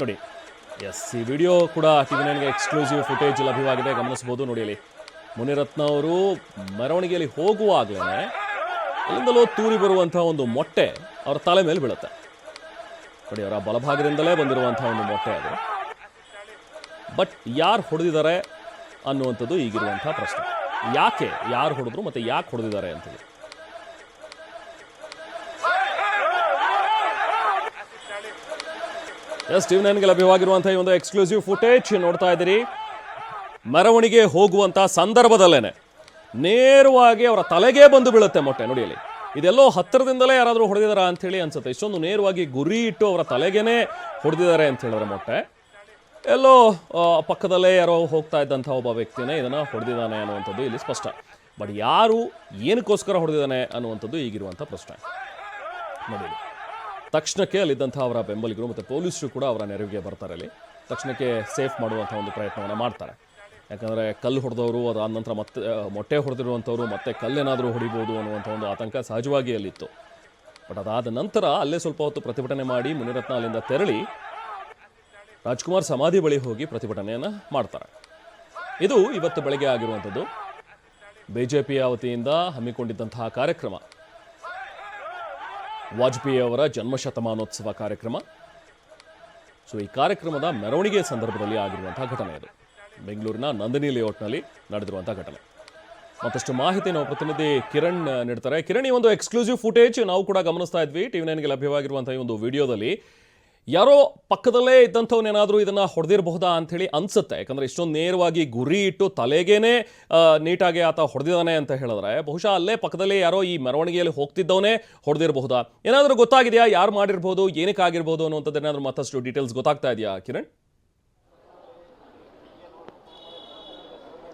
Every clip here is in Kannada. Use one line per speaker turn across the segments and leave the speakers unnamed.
ನೋಡಿ. ಎಸ್, ಈ ವಿಡಿಯೋ ಕೂಡ TV9ಗೆ ಎಕ್ಸ್ಕ್ಲೂಸಿವ್ ಫುಟೇಜ್ ಲಭ್ಯವಾಗಿದೆ, ಗಮನಿಸಬಹುದು. ನೋಡಿ, ಅಲ್ಲಿ ಮುನಿರತ್ನ ಅವರು ಮೆರವಣಿಗೆಯಲ್ಲಿ ಹೋಗುವಾಗಲೇ ಅಲ್ಲಿಂದಲೂ ತೂರಿ ಬರುವಂತಹ ಒಂದು ಮೊಟ್ಟೆ ಅವರ ತಲೆ ಮೇಲೆ ಬೀಳುತ್ತೆ. ನೋಡಿ, ಅವರ ಬಲಭಾಗದಿಂದಲೇ ಬಂದಿರುವಂತಹ ಒಂದು ಮೊಟ್ಟೆ ಅದು. ಬಟ್ ಯಾರು ಹೊಡೆದಿದ್ದಾರೆ ಅನ್ನುವಂಥದ್ದು ಈಗಿರುವಂತಹ ಪ್ರಶ್ನೆ. ಯಾರು ಹೊಡೆದ್ರು ಮತ್ತೆ ಯಾಕೆ ಹೊಡೆದಿದ್ದಾರೆ ಅಂತೇಳಿ. ಎಸ್, TV9ಗೆ ಲಭ್ಯವಾಗಿರುವಂತಹ ಈ ಒಂದು ಎಕ್ಸ್ಕ್ಲೂಸಿವ್ ಫುಟೇಜ್ ನೋಡ್ತಾ ಇದ್ದೀರಿ. ಮೆರವಣಿಗೆ ಹೋಗುವಂತಹ ಸಂದರ್ಭದಲ್ಲೇನೆ ನೇರವಾಗಿ ಅವರ ತಲೆಗೆ ಬಂದು ಬೀಳುತ್ತೆ ಮೊಟ್ಟೆ. ನೋಡಿ, ಅಲ್ಲಿ ಇದೆಲ್ಲೋ ಹತ್ತಿರದಿಂದಲೇ ಯಾರಾದರೂ ಹೊಡೆದಿದಾರ ಅಂಥೇಳಿ ಅನ್ಸುತ್ತೆ. ಇಷ್ಟೊಂದು ನೇರವಾಗಿ ಗುರಿ ಇಟ್ಟು ಅವರ ತಲೆಗೇನೆ ಹೊಡೆದಿದ್ದಾರೆ ಅಂತ ಹೇಳಿದ್ರೆ ಮೊಟ್ಟೆ, ಎಲ್ಲೋ ಪಕ್ಕದಲ್ಲೇ ಯಾರೋ ಹೋಗ್ತಾ ಇದ್ದಂಥ ಒಬ್ಬ ವ್ಯಕ್ತಿನೇ ಇದನ್ನು ಹೊಡೆದಿದ್ದಾನೆ ಅನ್ನುವಂಥದ್ದು ಇಲ್ಲಿ ಸ್ಪಷ್ಟ. ಬಟ್ ಯಾರು ಏನಕ್ಕೋಸ್ಕರ ಹೊಡೆದಿದ್ದಾನೆ ಅನ್ನುವಂಥದ್ದು ಈಗಿರುವಂಥ ಪ್ರಶ್ನೆ. ನೋಡಿ, ತಕ್ಷಣಕ್ಕೆ ಅಲ್ಲಿದ್ದಂಥ ಅವರ ಬೆಂಬಲಿಗರು ಮತ್ತು ಪೊಲೀಸರು ಕೂಡ ಅವರ ನೆರವಿಗೆ ಬರ್ತಾರೆ. ಅಲ್ಲಿ ತಕ್ಷಣಕ್ಕೆ ಸೇಫ್ ಮಾಡುವಂಥ ಒಂದು ಪ್ರಯತ್ನವನ್ನು ಮಾಡ್ತಾರೆ. ಯಾಕಂದರೆ ಕಲ್ಲು ಹೊಡೆದವರು ಅದಾದ ನಂತರ ಮತ್ತೆ ಮೊಟ್ಟೆ ಹೊಡೆದಿರುವಂಥವ್ರು ಮತ್ತೆ ಕಲ್ಲೇನಾದರೂ ಹೊಡಿಬೋದು ಅನ್ನುವಂಥ ಒಂದು ಆತಂಕ ಸಹಜವಾಗಿ ಅಲ್ಲಿತ್ತು. ಬಟ್ ಅದಾದ ನಂತರ ಅಲ್ಲೇ ಸ್ವಲ್ಪ ಹೊತ್ತು ಪ್ರತಿಭಟನೆ ಮಾಡಿ ಮುನಿರತ್ನ ಅಲ್ಲಿಂದ ತೆರಳಿ ರಾಜ್ಕುಮಾರ್ ಸಮಾಧಿ ಬಳಿ ಹೋಗಿ ಪ್ರತಿಭಟನೆಯನ್ನು ಮಾಡ್ತಾರೆ. ಇದು ಇವತ್ತು ಬೆಳಗ್ಗೆ ಆಗಿರುವಂಥದ್ದು. ಬಿಜೆಪಿಯ ವತಿಯಿಂದ ಹಮ್ಮಿಕೊಂಡಿದ್ದಂತಹ ಕಾರ್ಯಕ್ರಮ, ವಾಜಪೇಯಿ ಅವರ ಜನ್ಮಶತಮಾನೋತ್ಸವ ಕಾರ್ಯಕ್ರಮ. ಸೊ ಈ ಕಾರ್ಯಕ್ರಮದ ಮೆರವಣಿಗೆ ಸಂದರ್ಭದಲ್ಲಿ ಆಗಿರುವಂತಹ ಘಟನೆ ಇದು. ಬೆಂಗಳೂರಿನ ನಂದಿನಿ ಲೇಔಟ್ನಲ್ಲಿ ನಡೆದಿರುವಂತಹ ಘಟನೆ. ಮತ್ತಷ್ಟು ಮಾಹಿತಿ ನಾವು ಪ್ರತಿನಿಧಿ ಕಿರಣ್ ನೀಡ್ತಾರೆ. ಕಿರಣ್, ಈ ಒಂದು ಎಕ್ಸ್ಕ್ಲೂಸಿವ್ ಫುಟೇಜ್ ನಾವು ಕೂಡ ಗಮನಿಸ್ತಾ ಇದ್ವಿ. TV9ಗೆ ಲಭ್ಯವಾಗಿರುವಂತಹ ಈ ಒಂದು ವಿಡಿಯೋದಲ್ಲಿ ಯಾರೋ ಪಕ್ಕದಲ್ಲೇ ಇದ್ದಂಥವನ್ನೇನಾದರೂ ಇದನ್ನು ಹೊಡೆದಿರಬಹುದಾ ಅಂಥೇಳಿ ಅನಿಸುತ್ತೆ. ಯಾಕಂದರೆ ಇಷ್ಟೊಂದು ನೇರವಾಗಿ ಗುರಿ ಇಟ್ಟು ತಲೆಗೇನೆ ನೀಟಾಗಿ ಆತ ಹೊಡೆದಿದ್ದಾನೆ ಅಂತ ಹೇಳಿದ್ರೆ ಬಹುಶಃ ಅಲ್ಲೇ ಪಕ್ಕದಲ್ಲೇ ಯಾರೋ ಈ ಮೆರವಣಿಗೆಯಲ್ಲಿ ಹೋಗ್ತಿದ್ದವನೇ ಹೊಡೆದಿರಬಹುದಾ? ಏನಾದರೂ ಗೊತ್ತಾಗಿದೆಯಾ? ಯಾರು ಮಾಡಿರ್ಬೋದು, ಏನಕ್ಕಾಗಿರ್ಬೋದು ಅನ್ನುವಂಥದ್ದೇನಾದರೂ ಮತ್ತಷ್ಟು ಡೀಟೇಲ್ಸ್ ಗೊತ್ತಾಗ್ತಾ ಇದೆಯಾ ಕಿರಣ್?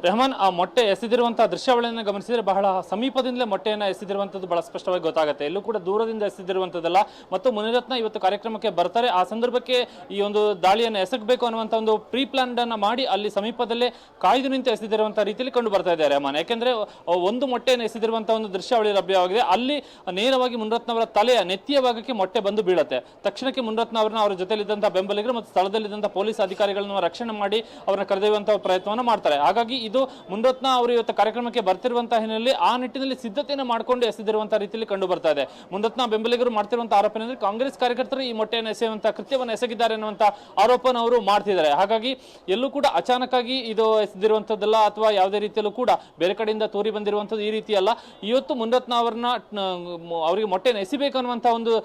ರೆಹಮಾನ್, ಆ ಮೊಟ್ಟೆ ಎಸೆದಿರುವಂತಹ ದೃಶ್ಯಾವಳಿಯನ್ನು ಗಮನಿಸಿದರೆ ಬಹಳ ಸಮೀಪದಿಂದಲೇ ಮೊಟ್ಟೆಯನ್ನು ಎಸೆದಿರುವಂಥದ್ದು ಬಹಳ ಸ್ಪಷ್ಟವಾಗಿ ಗೊತ್ತಾಗುತ್ತೆ. ಎಲ್ಲೂ ಕೂಡ ದೂರದಿಂದ ಎಸೆದಿರುವಂಥದ್ದಲ್ಲ. ಮತ್ತು ಮುನಿರತ್ನ ಇವತ್ತು ಕಾರ್ಯಕ್ರಮಕ್ಕೆ ಬರ್ತಾರೆ, ಆ ಸಂದರ್ಭಕ್ಕೆ ಈ ಒಂದು ದಾಳಿಯನ್ನು ಎಸಗಬೇಕು ಅನ್ನುವಂಥ ಒಂದು ಪ್ರೀ ಪ್ಲಾನ್ ಅನ್ನು ಮಾಡಿ ಅಲ್ಲಿ ಸಮೀಪದಲ್ಲೇ ಕಾಯ್ದು ನಿಂತು ಎಸೆದಿರುವಂಥ ರೀತಿಯಲ್ಲಿ ಕಂಡು ಬರ್ತಾ ಇದೆ ರೆಹಮಾನ್. ಯಾಕೆಂದ್ರೆ ಒಂದು ಮೊಟ್ಟೆಯನ್ನು ಎಸೆದಿರುವಂತಹ ಒಂದು ದೃಶ್ಯಾವಳಿ ಲಭ್ಯವಾಗಿದೆ. ಅಲ್ಲಿ ನೇರವಾಗಿ ಮುನಿರತ್ನ ಅವರ ತಲೆಯ ನೆತ್ತಿಯ ಭಾಗಕ್ಕೆ ಮೊಟ್ಟೆ ಬಂದು ಬೀಳುತ್ತೆ. ತಕ್ಷಣಕ್ಕೆ ಮುನಿರತ್ನ ಅವರನ್ನ ಅವರ ಜೊತೆಲಿದ್ದಂತಹ ಬೆಂಬಲಿಗರು ಮತ್ತು ಸ್ಥಳದಲ್ಲಿದ್ದಂತಹ ಪೊಲೀಸ್ ಅಧಿಕಾರಿಗಳನ್ನು ರಕ್ಷಣೆ ಮಾಡಿ ಅವರನ್ನ ಕರೆದೊಯ್ಯುವಂತಹ ಪ್ರಯತ್ನವನ್ನು ಮಾಡ್ತಾರೆ. ಹಾಗಾಗಿ ಇದು ಮುನಿರತ್ನ ಅವರು ಇವತ್ತು ಕಾರ್ಯಕ್ರಮಕ್ಕೆ ಬರ್ತಿರುವಂತಹ ಹಿನ್ನೆಲೆಯಲ್ಲಿ ಆ ನಿಟ್ಟಿನಲ್ಲಿ ಸಿದ್ಧತೆಯನ್ನು ಮಾಡಿಕೊಂಡು ಎಸೆದಿರುವಂತಹ ರೀತಿಯಲ್ಲಿ ಕಂಡು ಬರ್ತಾ ಇದೆ. ಮುನಿರತ್ನ ಬೆಂಬಲಿಗರು ಮಾಡ್ತಿರುವಂತಹ ಆರೋಪ ಏನಂದ್ರೆ ಕಾಂಗ್ರೆಸ್ ಕಾರ್ಯಕರ್ತರು ಈ ಮೊಟ್ಟೆಯನ್ನು ಎಸೆಯುವಂತಹ ಕೃತ್ಯವನ್ನು ಎಸಗಿದ್ದಾರೆ ಅನ್ನುವಂತಹ ಆರೋಪನ ಅವರು ಮಾಡ್ತಿದ್ದಾರೆ. ಹಾಗಾಗಿ ಎಲ್ಲೂ ಕೂಡ ಅಚಾನಕ್ ಆಗಿ ಇದು ಎಸೆದಿರುವಂತದ್ದಲ್ಲ ಅಥವಾ ಯಾವುದೇ ರೀತಿಯಲ್ಲೂ ಕೂಡ ಬೇರೆ ಕಡೆಯಿಂದ ತೋರಿ ಬಂದಿರುವಂತದ್ದು ಈ ರೀತಿ ಅಲ್ಲ. ಇವತ್ತು ಮುನಿರತ್ನ ಅವರನ್ನ ಅವರಿಗೆ ಮೊಟ್ಟೆಯನ್ನು ಎಸಿಬೇಕು ಅನ್ನುವಂತಹ ಒಂದು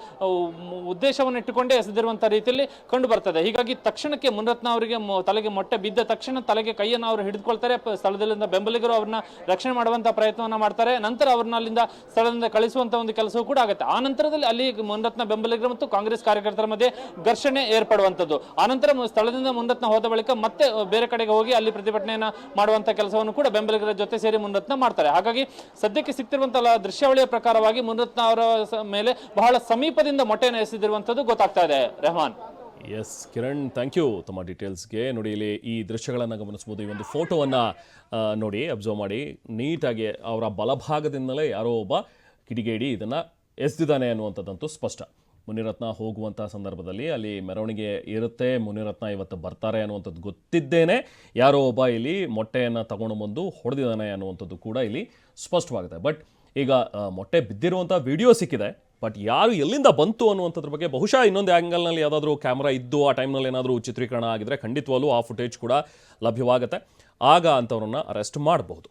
ಉದ್ದೇಶವನ್ನು ಇಟ್ಟುಕೊಂಡೇ ಎಸೆದಿರುವಂತಹ ರೀತಿಯಲ್ಲಿ ಕಂಡು ಬರ್ತದೆ. ಹೀಗಾಗಿ ತಕ್ಷಣಕ್ಕೆ ಮುನಿರತ್ನ ಅವರಿಗೆ ತಲೆಗೆ ಮೊಟ್ಟೆ ಬಿದ್ದ ತಕ್ಷಣ ತಲೆಗೆ ಕೈಯನ್ನು ಅವರು ಹಿಡಿದುಕೊಳ್ತಾರೆ. ಸ್ಥಳದಲ್ಲಿಂದ ಬೆಂಬಲಿಗರು ಅವ್ರನ್ನ ರಕ್ಷಣೆ ಮಾಡುವಂತಹ ಪ್ರಯತ್ನವನ್ನ ಮಾಡ್ತಾರೆ. ನಂತರ ಅವ್ರನ್ನ ಅಲ್ಲಿಂದ ಸ್ಥಳದಿಂದ ಕಳಿಸುವಂತ ಒಂದು ಕೆಲಸವೂ ಕೂಡ ಆಗುತ್ತೆ. ಆ ನಂತರದಲ್ಲಿ ಅಲ್ಲಿ ಮುನಿರತ್ನ ಬೆಂಬಲಿಗರು ಮತ್ತು ಕಾಂಗ್ರೆಸ್ ಕಾರ್ಯಕರ್ತರ ಮಧ್ಯೆ ಘರ್ಷಣೆ ಏರ್ಪಡುವಂತದ್ದು. ಆನಂತರ ಸ್ಥಳದಿಂದ ಮುನಿರತ್ನ ಹೋದ ಬಳಿಕ ಮತ್ತೆ ಬೇರೆ ಕಡೆಗೆ ಹೋಗಿ ಅಲ್ಲಿ ಪ್ರತಿಭಟನೆಯನ್ನ ಮಾಡುವಂತ ಕೆಲಸವನ್ನು ಕೂಡ ಬೆಂಬಲಿಗರ ಜೊತೆ ಸೇರಿ ಮುನಿರತ್ನ ಮಾಡ್ತಾರೆ. ಹಾಗಾಗಿ ಸದ್ಯಕ್ಕೆ ಸಿಗ್ತಿರುವಂತಹ ದೃಶ್ಯಾವಳಿಯ ಪ್ರಕಾರವಾಗಿ ಮುನಿರತ್ನ ಅವರ ಮೇಲೆ ಬಹಳ ಸಮೀಪದಿಂದ ಮೊಟ್ಟೆಯನ್ನು ಎಸೆದಿರುವಂತದ್ದು ಗೊತ್ತಾಗ್ತಾ ಇದೆ Rehman.
S Kiran, thank you ತಮ್ಮ ಡೀಟೇಲ್ಸ್ಗೆ. ನೋಡಿ, ಇಲ್ಲಿ ಈ ದೃಶ್ಯಗಳನ್ನು ಗಮನಿಸ್ಬೋದು. ಈ ಒಂದು ಫೋಟೋವನ್ನು ನೋಡಿ, ಅಬ್ಸರ್ವ್ ಮಾಡಿ. ನೀಟಾಗಿ ಅವರ ಬಲಭಾಗದಿಂದಲೇ ಯಾರೋ ಒಬ್ಬ ಕಿಡಿಗೇಡಿ ಇದನ್ನು ಎಸೆದಿದ್ದಾನೆ ಅನ್ನುವಂಥದ್ದಂತೂ ಸ್ಪಷ್ಟ. ಮುನಿರತ್ನ ಹೋಗುವಂಥ ಸಂದರ್ಭದಲ್ಲಿ ಅಲ್ಲಿ ಮೆರವಣಿಗೆ ಇರುತ್ತೆ, ಮುನಿರತ್ನ ಇವತ್ತು ಬರ್ತಾರೆ ಅನ್ನುವಂಥದ್ದು ಗೊತ್ತಿದ್ದೇನೆ ಯಾರೋ ಒಬ್ಬ ಇಲ್ಲಿ ಮೊಟ್ಟೆಯನ್ನು ತಗೊಂಡು ಬಂದು ಹೊಡೆದಿದ್ದಾನೆ ಅನ್ನುವಂಥದ್ದು ಕೂಡ ಇಲ್ಲಿ ಸ್ಪಷ್ಟವಾಗುತ್ತೆ. ಬಟ್ ಈಗ ಮೊಟ್ಟೆ ಬಿದ್ದಿರುವಂಥ ವಿಡಿಯೋ ಸಿಕ್ಕಿದೆ. ಬಟ್ ಯಾರು ಎಲ್ಲಿಂದ ಬಂತು ಅನ್ನುವಂಥದ್ರ ಬಗ್ಗೆ ಬಹುಶಃ ಇನ್ನೊಂದು ಆ್ಯಂಗಲ್ನಲ್ಲಿ ಯಾವುದಾದ್ರೂ ಕ್ಯಾಮ್ರಾ ಇದ್ದು ಆ ಟೈಮ್ನಲ್ಲಿ ಏನಾದರೂ ಚಿತ್ರೀಕರಣ ಆಗಿದ್ರೆ ಖಂಡಿತವಾಗ್ಲೂ ಆ ಫುಟೇಜ್ ಕೂಡ ಲಭ್ಯವಾಗುತ್ತೆ. ಆಗ ಅಂಥವ್ರನ್ನ ಅರೆಸ್ಟ್ ಮಾಡಬಹುದು.